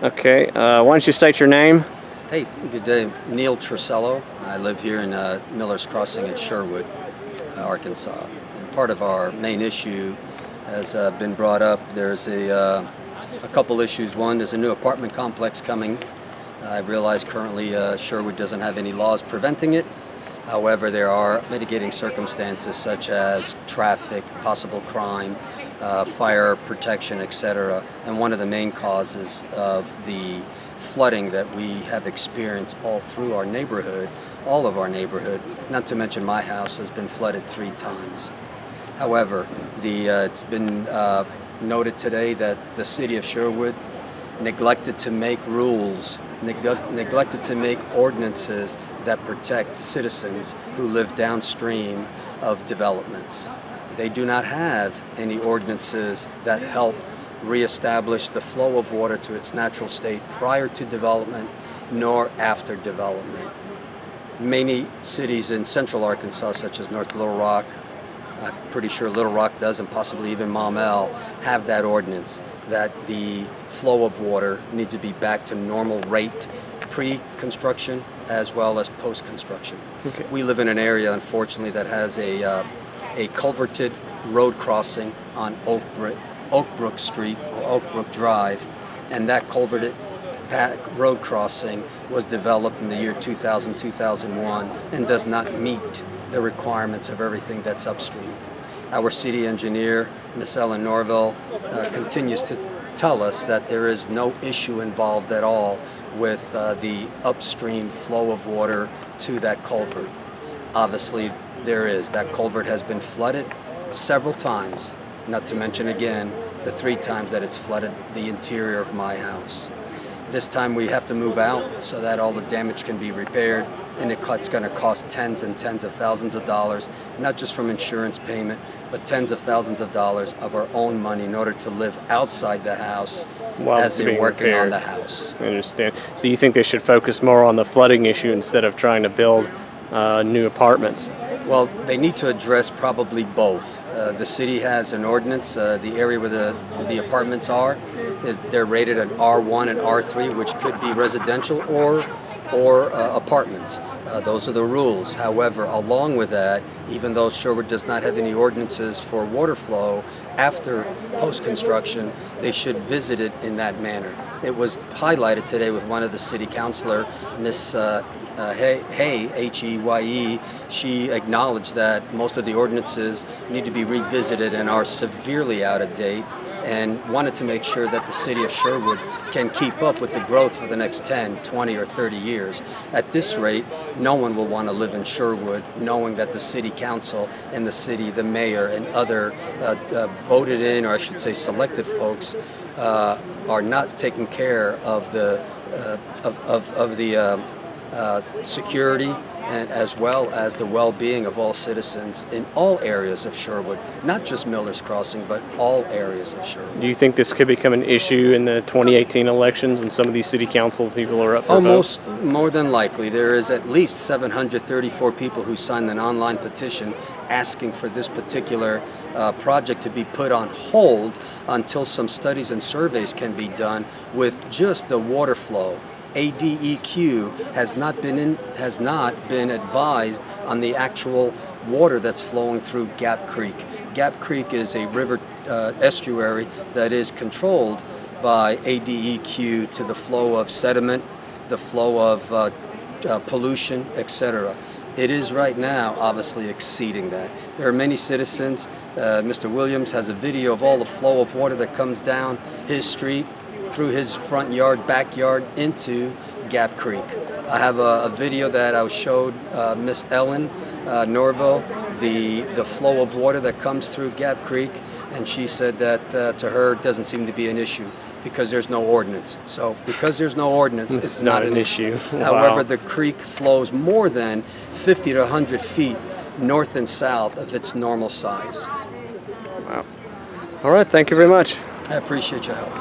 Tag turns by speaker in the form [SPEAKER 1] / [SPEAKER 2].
[SPEAKER 1] Okay, why don't you state your name?
[SPEAKER 2] Hey, good day. Neil Truscello. I live here in Miller's Crossing at Sherwood, Arkansas. And part of our main issue has been brought up. There's a couple issues. One, there's a new apartment complex coming. I realize currently Sherwood doesn't have any laws preventing it. However, there are mitigating circumstances such as traffic, possible crime, fire protection, etc. And one of the main causes of the flooding that we have experienced all through our neighborhood, all of our neighborhood, not to mention my house, has been flooded 3 times. However, it's been noted today that the city of Sherwood neglected to make rules, neglected to make ordinances that protect citizens who live downstream of developments. They do not have any ordinances that help reestablish the flow of water to its natural state prior to development nor after development. Many cities in central Arkansas, such as North Little Rock, I'm pretty sure Little Rock does, and possibly even Maumelle, have that ordinance that the flow of water needs to be back to normal rate pre-construction as well as post-construction.
[SPEAKER 1] Okay.
[SPEAKER 2] We live in an area, unfortunately, that has a culverted road crossing on Oakbrook Street or Oakbrook Drive, and that culverted road crossing was developed in the year 2000-2001 and does not meet the requirements of everything that's upstream. Our city engineer, Ms. Ellen Norville, continues to tell us that there is no issue involved at all with the upstream flow of water to that culvert. Obviously, there is. That culvert has been flooded several times, not to mention again the 3 times that it's flooded the interior of my house. This time we have to move out so that all the damage can be repaired, and it's going to cost tens and tens of thousands of dollars, not just from insurance payment, but tens of thousands of dollars of our own money in order to live outside the house as they're working on the house.
[SPEAKER 1] I understand. So you think they should focus more on the flooding issue instead of trying to build new apartments?
[SPEAKER 2] Well, they need to address probably both. The city has an ordinance, the area where the apartments are, they're rated an R1 and R3, which could be residential or apartments. Those are the rules. However, along with that, even though Sherwood does not have any ordinances for water flow after post-construction, they should visit it in that manner. It was highlighted today with one of the city councilor, Miss Hey, H-E-Y-E, she acknowledged that most of the ordinances need to be revisited and are severely out of date, and wanted to make sure that the city of Sherwood can keep up with the growth for the next 10, 20, or 30 years. At this rate, no one will want to live in Sherwood knowing that the city council and the city, the mayor, and other voted in, or I should say selected folks, are not taking care of the security and as well as the well-being of all citizens in all areas of Sherwood, not just Miller's Crossing, but all areas of Sherwood.
[SPEAKER 1] Do you think this could become an issue in the 2018 elections when some of these city council people are up for vote?
[SPEAKER 2] More than likely. There is at least 734 people who signed an online petition asking for this particular project to be put on hold until some studies and surveys can be done with just the water flow. ADEQ has not been advised on the actual water that's flowing through Gap Creek. Gap Creek is a river estuary that is controlled by ADEQ to the flow of sediment, the flow of pollution, etc. It is right now obviously exceeding that. There are many citizens. Mr. Williams has a video of all the flow of water that comes down his street, through his front yard, backyard, into Gap Creek. I have a video that I showed Miss Ellen Norville, the flow of water that comes through Gap Creek, and she said that to her it doesn't seem to be an issue because there's no ordinance. So because there's no ordinance, it's not an issue. However, the creek flows more than 50 to 100 feet north and south of its normal size.
[SPEAKER 1] Wow. All right, thank you very much.
[SPEAKER 2] I appreciate your help.